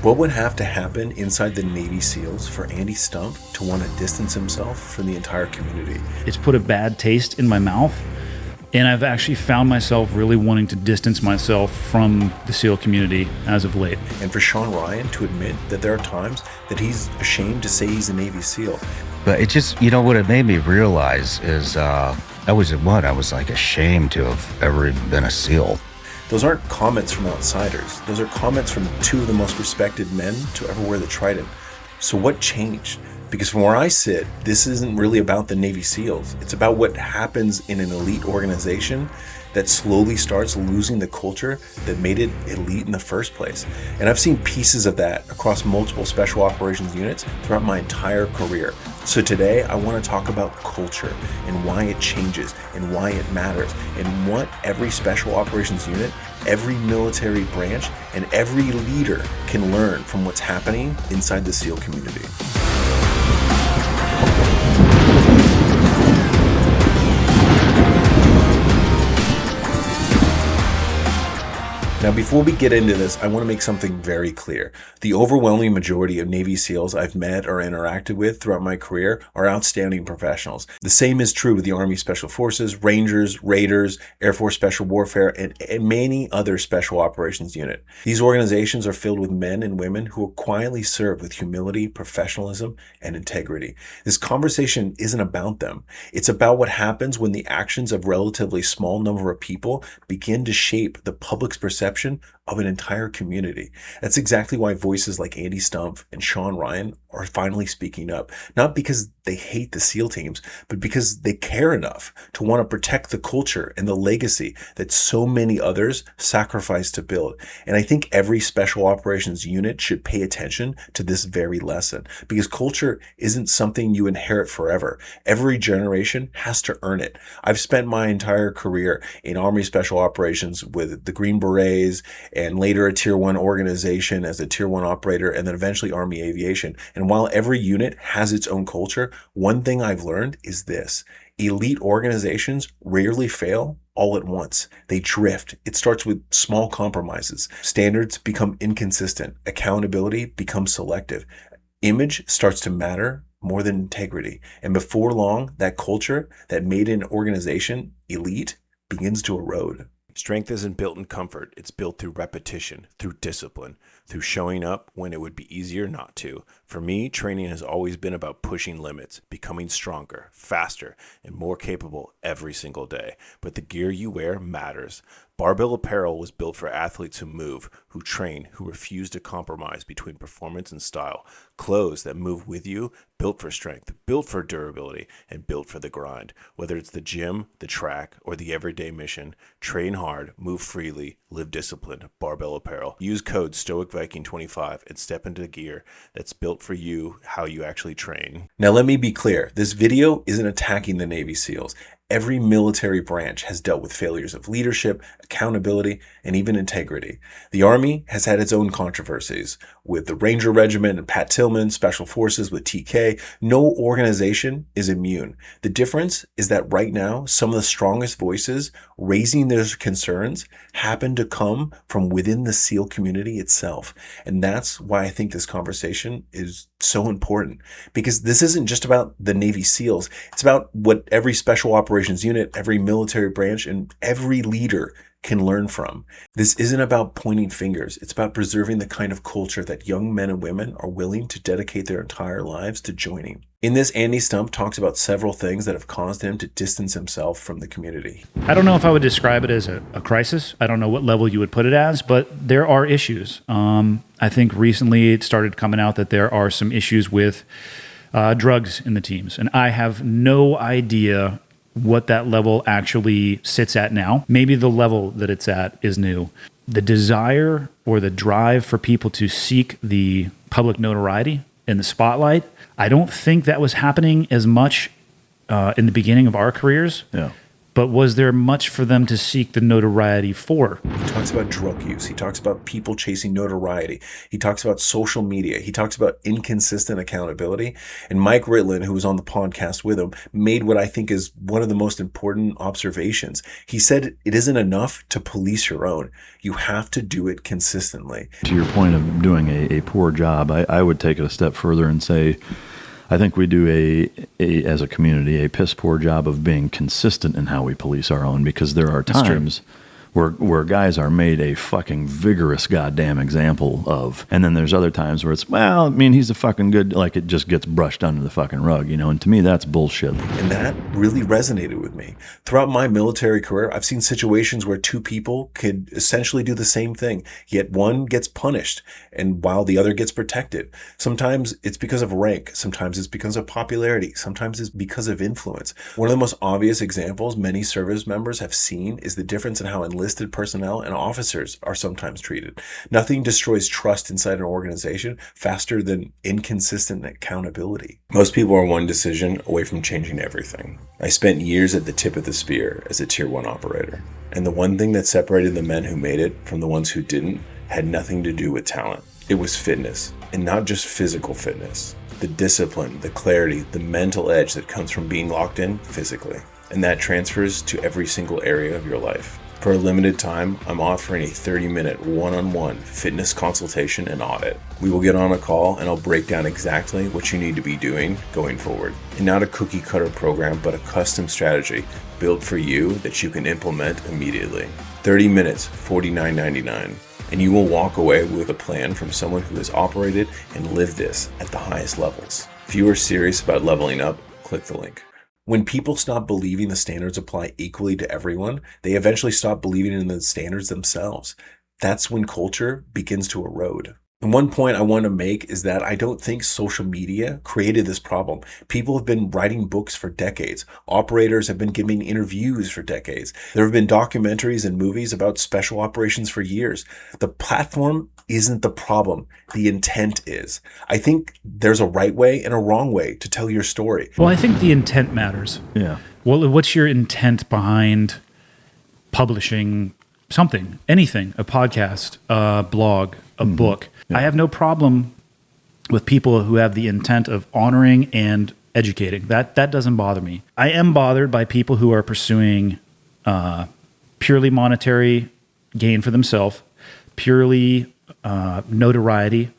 What would have to happen inside the Navy SEALs for Andy Stumpf to want to distance himself from the entire community? It's put a bad taste in my mouth, and I've actually found myself really wanting to distance myself from the SEAL community as of late. And for Shawn Ryan to admit that there are times that he's ashamed to say he's a Navy SEAL. But it just, what it made me realize is I was like ashamed to have ever been a SEAL. Those aren't comments from outsiders. Those are comments from two of the most respected men to ever wear the Trident. So what changed? Because from where I sit, this isn't really about the Navy SEALs. It's about what happens in an elite organization that slowly starts losing the culture that made it elite in the first place. And I've seen pieces of that across multiple special operations units throughout my entire career. So today I want to talk about culture and why it changes and why it matters and what every special operations unit, every military branch, and every leader can learn from what's happening inside the SEAL community. Now, before we get into this, I want to make something very clear. The overwhelming majority of Navy SEALs I've met or interacted with throughout my career are outstanding professionals. The same is true with the Army Special Forces, Rangers, Raiders, Air Force Special Warfare, and many other special operations units. These organizations are filled with men and women who quietly serve with humility, professionalism, and integrity. This conversation isn't about them. It's about what happens when the actions of a relatively small number of people begin to shape the public's perception of an entire community. That's exactly why voices like Andy Stumpf and Shawn Ryan are finally speaking up, not because they hate the SEAL teams, but because they care enough to want to protect the culture and the legacy that so many others sacrificed to build. And I think every special operations unit should pay attention to this very lesson, because culture isn't something you inherit forever. Every generation has to earn it. I've spent my entire career in Army Special Operations with the Green Berets, and later a Tier 1 organization as a Tier 1 operator, and then eventually Army Aviation. And while every unit has its own culture, one thing I've learned is this: elite organizations rarely fail all at once. They drift. It starts with small compromises. Standards become inconsistent. Accountability becomes selective. Image starts to matter more than integrity. And before long, that culture that made an organization elite begins to erode. Strength isn't built in comfort. It's built through repetition, through discipline, through showing up when it would be easier not to. For me, training has always been about pushing limits, becoming stronger, faster, and more capable every single day. But the gear you wear matters. Barbell Apparel was built for athletes who move, who train, who refuse to compromise between performance and style. Clothes that move with you, built for strength, built for durability, and built for the grind. Whether it's the gym, the track, or the everyday mission, train hard, move freely, live disciplined. Barbell Apparel. Use code Stoic Viking 25 and step into gear that's built for you, how you actually train. Now let me be clear. This video isn't attacking the Navy SEALs. Every military branch has dealt with failures of leadership, accountability, and even integrity. The Army has had its own controversies with the Ranger Regiment and Pat Tillman, Special Forces with TK. No organization is immune. The difference is that right now, some of the strongest voices raising their concerns happen to come from within the SEAL community itself. And that's why I think this conversation is so important, because this isn't just about the Navy SEALs. It's about what every special operations unit, every military branch, and every leader can learn from. This isn't about pointing fingers. It's about preserving the kind of culture that young men and women are willing to dedicate their entire lives to joining. In this, Andy Stumpf talks about several things that have caused him to distance himself from the community. I don't know if I would describe it as a crisis. I don't know what level you would put it as, but there are issues. I think recently it started coming out that there are some issues with drugs in the teams, and I have no idea what that level actually sits at now. Maybe the level that it's at is new. The desire or the drive for people to seek the public notoriety in the spotlight, I don't think that was happening as much in the beginning of our careers. Yeah. but was there much for them to seek the notoriety for? He talks about drug use. He talks about people chasing notoriety. He talks about social media. He talks about inconsistent accountability. And Mike Ritland, who was on the podcast with him, made what I think is one of the most important observations. He said it isn't enough to police your own. You have to do it consistently. To your point of doing a poor job, I would take it a step further and say, I think we do as a community, a piss poor job of being consistent in how we police our own, because there are times where guys are made a fucking vigorous goddamn example of, and then there's other times where it's, well, I mean, he's a fucking good, like it just gets brushed under the fucking rug, you know, and to me that's bullshit. And that really resonated with me. Throughout my military career, I've seen situations where two people could essentially do the same thing, yet one gets punished and while the other gets protected. Sometimes it's because of rank, sometimes it's because of popularity, sometimes it's because of influence. One of the most obvious examples many service members have seen is the difference in how enlisted personnel and officers are sometimes treated. Nothing destroys trust inside an organization faster than inconsistent accountability. Most people are one decision away from changing everything. I spent years at the tip of the spear as a Tier 1 operator, and the one thing that separated the men who made it from the ones who didn't had nothing to do with talent. It was fitness, and not just physical fitness. The discipline, the clarity, the mental edge that comes from being locked in physically. And that transfers to every single area of your life. For a limited time, I'm offering a 30-minute one-on-one fitness consultation and audit. We will get on a call and I'll break down exactly what you need to be doing going forward. And not a cookie cutter program, but a custom strategy built for you that you can implement immediately. 30 minutes, $49.99. And you will walk away with a plan from someone who has operated and lived this at the highest levels. If you are serious about leveling up, click the link. When people stop believing the standards apply equally to everyone, they eventually stop believing in the standards themselves. That's when culture begins to erode. And one point I want to make is that I don't think social media created this problem. People have been writing books for decades. Operators have been giving interviews for decades. There have been documentaries and movies about special operations for years. The platform isn't the problem. The intent is. I think there's a right way and a wrong way to tell your story. Well, I think the intent matters. Yeah. Well, what's your intent behind publishing something, anything, a podcast, a blog, a book? Yeah. I have no problem with people who have the intent of honoring and educating. That doesn't bother me. I am bothered by people who are pursuing purely monetary gain for themselves, purely notoriety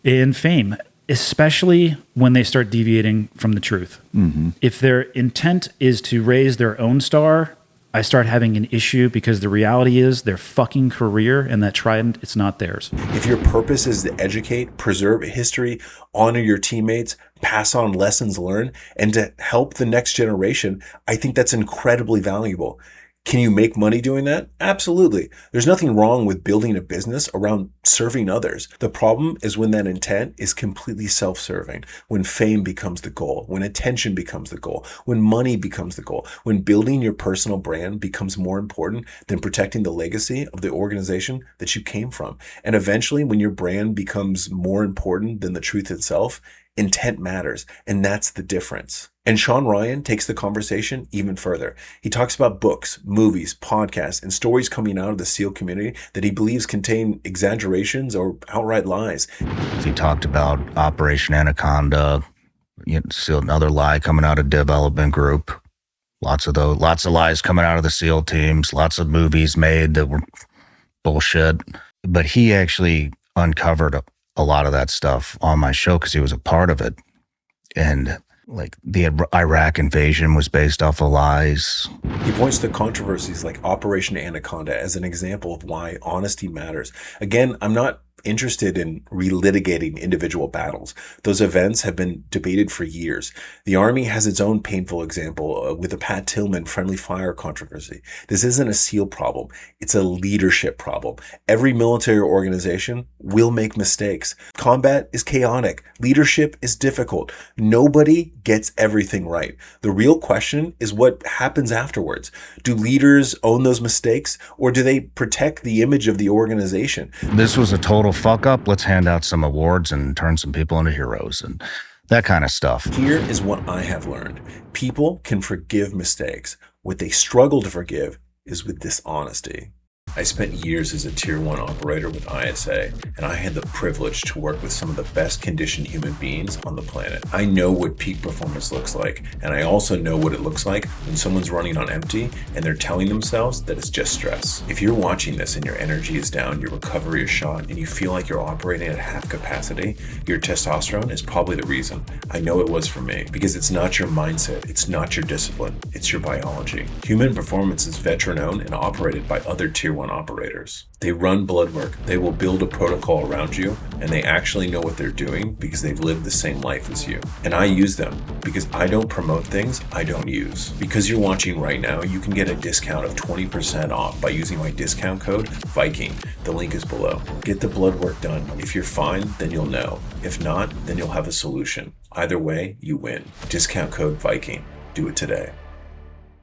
and fame, especially when they start deviating from the truth. Mm-hmm. If their intent is to raise their own star, I start having an issue, because the reality is their fucking career and that Trident, it's not theirs. If your purpose is to educate, preserve history, honor your teammates, pass on lessons learned, and to help the next generation, I think that's incredibly valuable. Can you make money doing that? Absolutely. There's nothing wrong with building a business around serving others. The problem is when that intent is completely self-serving, when fame becomes the goal, when attention becomes the goal, when money becomes the goal, when building your personal brand becomes more important than protecting the legacy of the organization that you came from. And eventually, when your brand becomes more important than the truth itself, intent matters, and that's the difference. And Shawn Ryan takes the conversation even further. He talks about books, movies, podcasts, and stories coming out of the SEAL community that he believes contain exaggerations or outright lies. He talked about Operation Anaconda, SEAL, another lie coming out of development group. Lots of lies coming out of the SEAL teams, lots of movies made that were bullshit. But he actually uncovered a lot of that stuff on my show because he was a part of it. And like the Iraq invasion was based off of lies. He points to controversies like Operation Anaconda as an example of why honesty matters. Again, I'm not interested in relitigating individual battles. Those events have been debated for years. The Army has its own painful example with the Pat Tillman friendly fire controversy. This isn't a SEAL problem. It's a leadership problem. Every military organization will make mistakes. Combat is chaotic. Leadership is difficult. Nobody gets everything right. The real question is what happens afterwards. Do leaders own those mistakes, or do they protect the image of the organization? This was a total fuck up. Let's hand out some awards and turn some people into heroes and that kind of stuff. Here is what I have learned. People can forgive mistakes. What they struggle to forgive is with dishonesty. I spent years as a Tier 1 operator with ISA, and I had the privilege to work with some of the best conditioned human beings on the planet. I know what peak performance looks like, and I also know what it looks like when someone's running on empty and they're telling themselves that it's just stress. If you're watching this and your energy is down, your recovery is shot, and you feel like you're operating at half capacity, your testosterone is probably the reason. I know it was for me, because it's not your mindset, it's not your discipline, it's your biology. Human performance is veteran-owned and operated by other Tier 1 operators. They run blood work, they will build a protocol around you, and they actually know what they're doing because they've lived the same life as you. And I use them because I don't promote things I don't use. Because you're watching right now, you can get a discount of 20% off by using my discount code Viking. The link is below. Get the blood work done. If you're fine, then you'll know. If not, then you'll have a solution. Either way, you win. Discount code Viking. Do it today.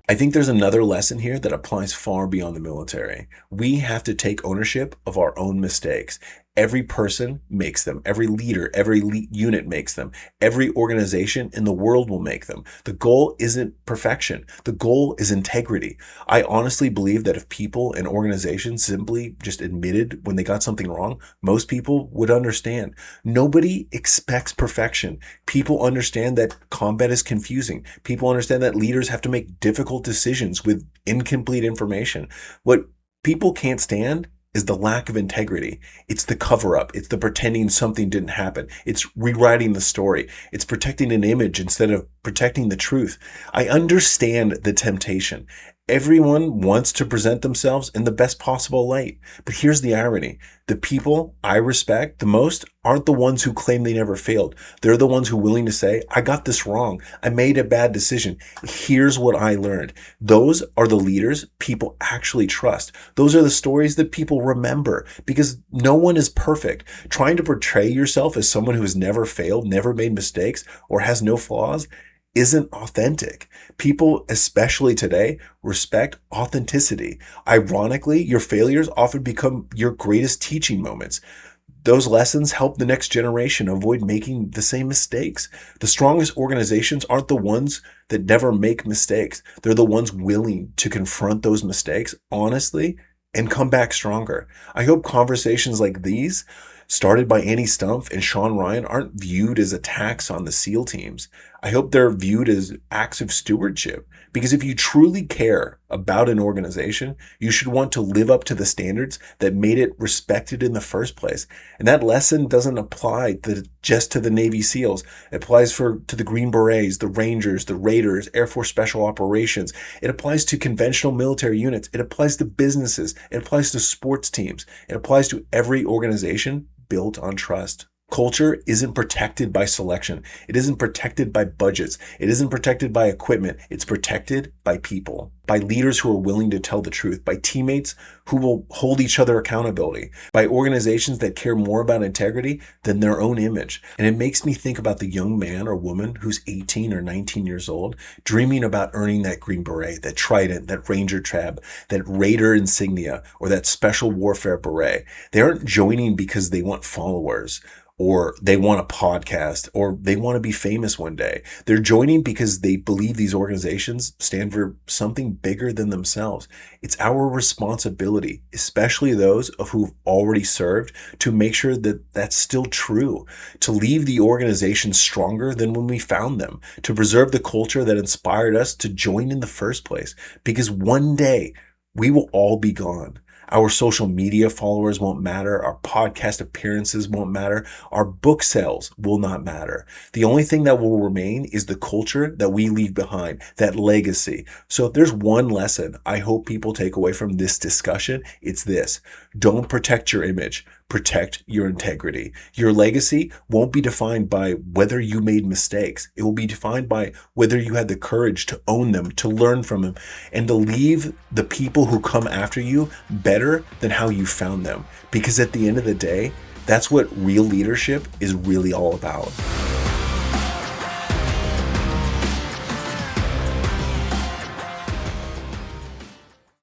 I think there's another lesson here that applies far beyond the military. We have to take ownership of our own mistakes. Every person makes them. Every leader, every unit makes them. Every organization in the world will make them. The goal isn't perfection. The goal is integrity. I honestly believe that if people and organizations simply just admitted when they got something wrong, most people would understand. Nobody expects perfection. People understand that combat is confusing. People understand that leaders have to make difficult decisions with incomplete information. What people can't stand is the lack of integrity. It's the cover up. It's the pretending something didn't happen. It's rewriting the story. It's protecting an image instead of protecting the truth. I understand the temptation. Everyone wants to present themselves in the best possible light. But here's the irony. The people I respect the most aren't the ones who claim they never failed. They're the ones who are willing to say, I got this wrong. I made a bad decision. Here's what I learned. Those are the leaders people actually trust. Those are the stories that people remember because no one is perfect. Trying to portray yourself as someone who has never failed, never made mistakes, or has no flaws isn't authentic. People, especially today, respect authenticity. Ironically, your failures often become your greatest teaching moments. Those lessons help the next generation avoid making the same mistakes. The strongest organizations aren't the ones that never make mistakes. They're the ones willing to confront those mistakes honestly and come back stronger. I hope conversations like these, started by Stumpf and Shawn Ryan, aren't viewed as attacks on the SEAL teams. I hope they're viewed as acts of stewardship. Because if you truly care about an organization, you should want to live up to the standards that made it respected in the first place. And that lesson doesn't apply just to the Navy SEALs. It applies to the Green Berets, the Rangers, the Raiders, Air Force Special Operations. It applies to conventional military units. It applies to businesses. It applies to sports teams. It applies to every organization built on trust. Culture isn't protected by selection. It isn't protected by budgets. It isn't protected by equipment. It's protected by people, by leaders who are willing to tell the truth, by teammates who will hold each other accountability, by organizations that care more about integrity than their own image. And it makes me think about the young man or woman who's 18 or 19 years old, dreaming about earning that Green Beret, that Trident, that Ranger tab, that Raider insignia, or that Special Warfare Beret. They aren't joining because they want followers, or they want a podcast, or they want to be famous one day. They're joining because they believe these organizations stand for something bigger than themselves. It's our responsibility, especially those of who've already served, to make sure that that's still true, to leave the organization stronger than when we found them, to preserve the culture that inspired us to join in the first place. Because one day we will all be gone. Our social media followers won't matter. Our podcast appearances won't matter. Our book sales will not matter. The only thing that will remain is the culture that we leave behind, that legacy. So if there's one lesson I hope people take away from this discussion, it's this. Don't protect your image. Protect your integrity. Your legacy won't be defined by whether you made mistakes. It will be defined by whether you had the courage to own them, to learn from them, and to leave the people who come after you better than how you found them. Because at the end of the day, that's what real leadership is really all about.